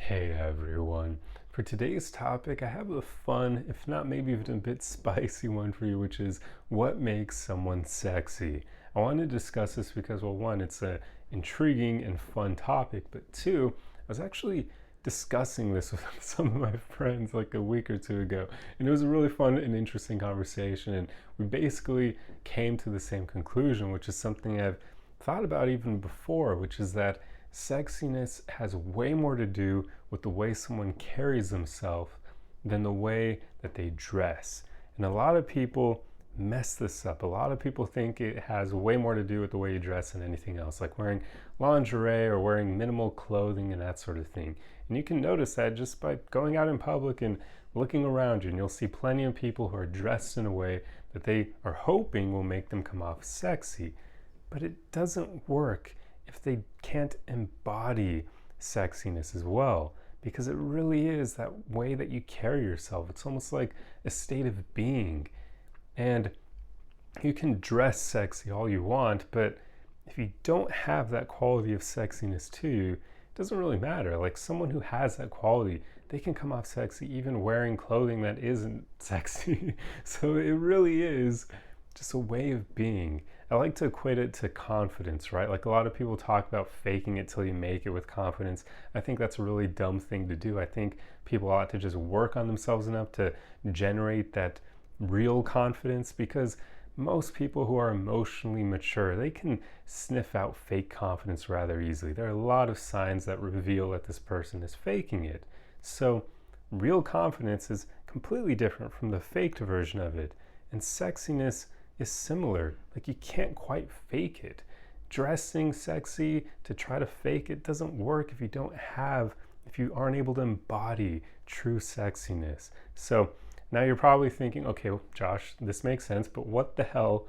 Hey everyone. For today's topic, I have a fun, if not maybe even a bit spicy one for you, which is what makes someone sexy. I want to discuss this because, well, one, it's a intriguing and fun topic, but two, I was actually discussing this with some of my friends like a week or two ago, and it was a really fun and interesting conversation, and we basically came to the same conclusion, which is something I've thought about even before, which is that sexiness has way more to do with the way someone carries themselves than the way that they dress. And a lot of people mess this up. A lot of people think it has way more to do with the way you dress than anything else, like wearing lingerie or wearing minimal clothing and that sort of thing. And you can notice that just by going out in public and looking around you, and you'll see plenty of people who are dressed in a way that they are hoping will make them come off sexy. But it doesn't work if they can't embody sexiness as well, because it really is that way that you carry yourself. It's almost like a state of being. And you can dress sexy all you want, but if you don't have that quality of sexiness to you, it doesn't really matter. Like someone who has that quality, they can come off sexy even wearing clothing that isn't sexy. So it really is just a way of being. I like to equate it to confidence, right? Like a lot of people talk about faking it till you make it with confidence. I think that's a really dumb thing to do. I think people ought to just work on themselves enough to generate that real confidence, because most people who are emotionally mature, they can sniff out fake confidence rather easily. There are a lot of signs that reveal that this person is faking it. So real confidence is completely different from the faked version of it. And sexiness is similar. Like you can't quite fake it. Dressing sexy to try to fake it doesn't work if you aren't able to embody true sexiness. So now you're probably thinking, okay, Josh, this makes sense, but what the hell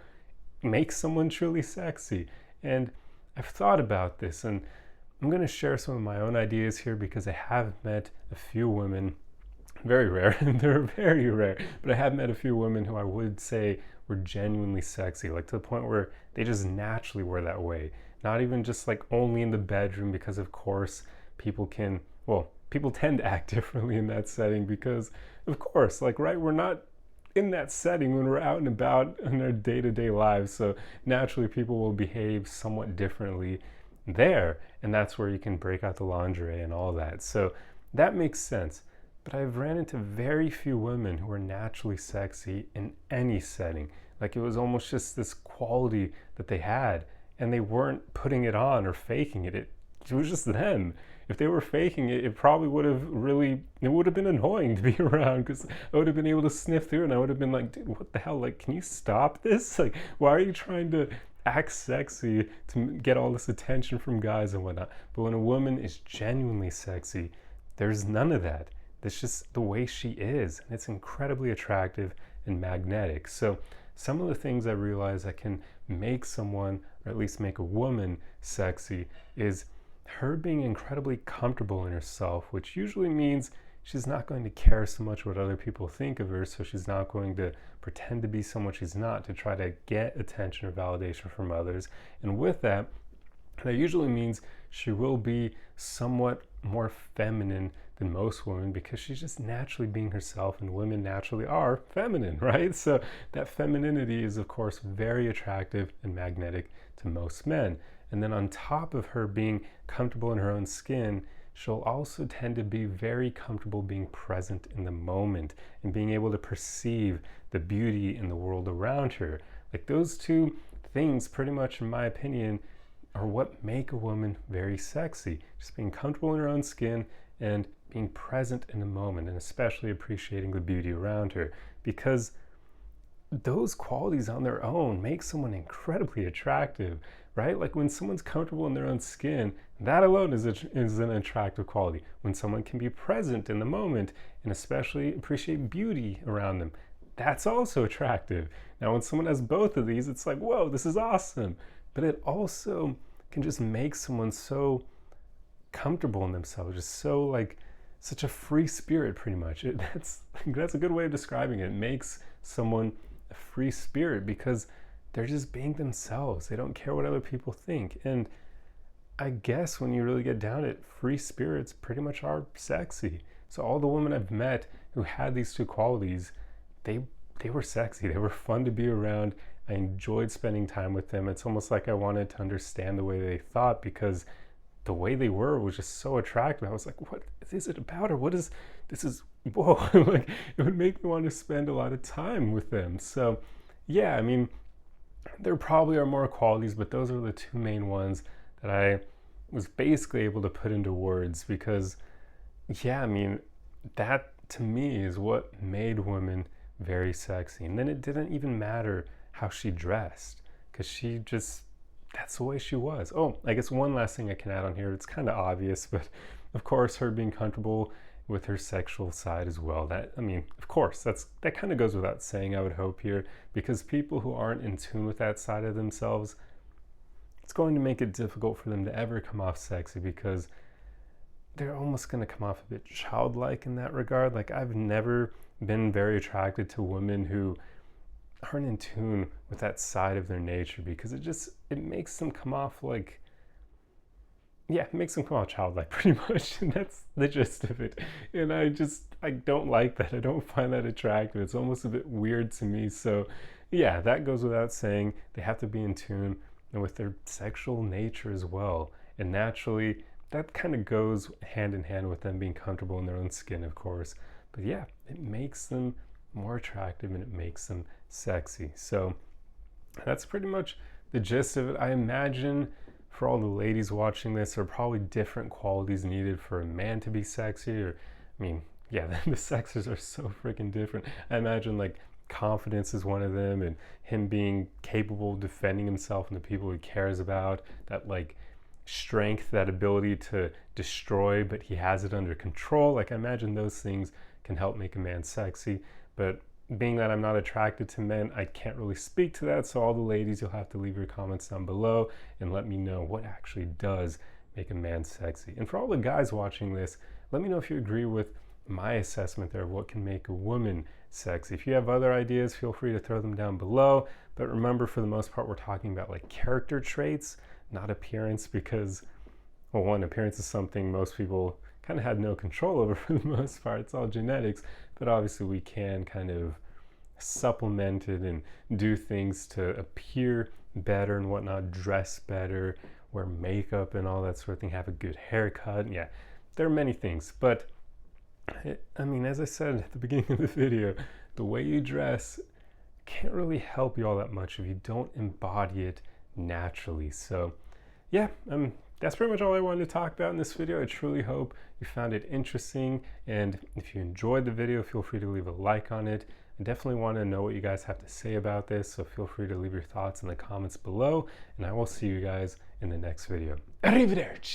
makes someone truly sexy? And I've thought about this, and I'm going to share some of my own ideas here because I have met a few women, very rare, they're very rare, but I have met a few women who I would say were genuinely sexy, like to the point where they just naturally were that way. Not even just like only in the bedroom, because of course people tend to act differently in that setting because of course, like, right, we're not in that setting when we're out and about in our day-to-day lives. So naturally people will behave somewhat differently there. And that's where you can break out the lingerie and all that. So that makes sense. But I've ran into very few women who are naturally sexy in any setting. Like it was almost just this quality that they had, and they weren't putting it on or faking it. It was just them. If they were faking it, it probably would have been annoying to be around, because I would have been able to sniff through and I would have been like, dude, what the hell? Like, can you stop this? Like, why are you trying to act sexy to get all this attention from guys and whatnot? But when a woman is genuinely sexy, there's none of that. That's just the way she is, and it's incredibly attractive and magnetic. So some of the things I realize that can make someone, or at least make a woman, sexy is her being incredibly comfortable in herself, which usually means she's not going to care so much what other people think of her, so she's not going to pretend to be someone she's not to try to get attention or validation from others. And with that, that usually means she will be somewhat more feminine than most women, because she's just naturally being herself, and women naturally are feminine, right? So that femininity is of course very attractive and magnetic to most men. And then on top of her being comfortable in her own skin, she'll also tend to be very comfortable being present in the moment and being able to perceive the beauty in the world around her. Like those two things, pretty much in my opinion, are what make a woman very sexy. Just being comfortable in her own skin and being present in the moment, and especially appreciating the beauty around her, because those qualities on their own make someone incredibly attractive, right? Like when someone's comfortable in their own skin, that alone is an attractive quality. When someone can be present in the moment and especially appreciate beauty around them, that's also attractive. Now, when someone has both of these, it's like, whoa, this is awesome. But it also can just make someone so comfortable in themselves, just so like such a free spirit, pretty much. That's a good way of describing it. It makes someone a free spirit because they're just being themselves. They don't care what other people think. And I guess when you really get down to it, free spirits pretty much are sexy. So all the women I've met who had these two qualities, they they were sexy. They were fun to be around. I enjoyed spending time with them. It's almost like I wanted to understand the way they thought because the way they were was just so attractive. I was like, what is it about her? What is this is whoa. Like it would make me want to spend a lot of time with them. So yeah, I mean, there probably are more qualities, but those are the two main ones that I was basically able to put into words because yeah, I mean, that to me is what made women very sexy. And then it didn't even matter how she dressed because she just, that's the way she was. Oh, I guess one last thing I can add on here, it's kind of obvious, but of course, her being comfortable with her sexual side as well. That, I mean, of course, that kind of goes without saying, I would hope here, because people who aren't in tune with that side of themselves, it's going to make it difficult for them to ever come off sexy because they're almost going to come off a bit childlike in that regard. Like I've never been very attracted to women who aren't in tune with that side of their nature because it makes them come off like, yeah, it makes them come off childlike pretty much. And that's the gist of it. And I don't like that. I don't find that attractive. It's almost a bit weird to me. So yeah, that goes without saying. They have to be in tune with their sexual nature as well. And naturally, that kind of goes hand in hand with them being comfortable in their own skin, of course. But yeah, it makes them more attractive and it makes them sexy. So that's pretty much the gist of it. I imagine for all the ladies watching this, there are probably different qualities needed for a man to be sexy. Or, I mean, yeah, the sexes are so freaking different. I imagine like confidence is one of them, and him being capable of defending himself and the people he cares about. That like strength, that ability to destroy, but he has it under control. Like I imagine those things can help make a man sexy. But being that I'm not attracted to men, I can't really speak to that. So all the ladies, you'll have to leave your comments down below and let me know what actually does make a man sexy. And for all the guys watching this, let me know if you agree with my assessment there of what can make a woman sexy. If you have other ideas, feel free to throw them down below. But remember, for the most part, we're talking about like character traits, not appearance, because, well, one, appearance is something most people kind of had no control over for the most part. It's all genetics, but obviously we can kind of supplement it and do things to appear better and whatnot, dress better, wear makeup and all that sort of thing, have a good haircut. Yeah, there are many things, but I mean, as I said at the beginning of the video, the way you dress can't really help you all that much if you don't embody it naturally. So yeah, that's pretty much all I wanted to talk about in this video. I truly hope you found it interesting, and if you enjoyed the video, feel free to leave a like on it. I definitely want to know what you guys have to say about this, so feel free to leave your thoughts in the comments below, and I will see you guys in the next video. Arrivederci!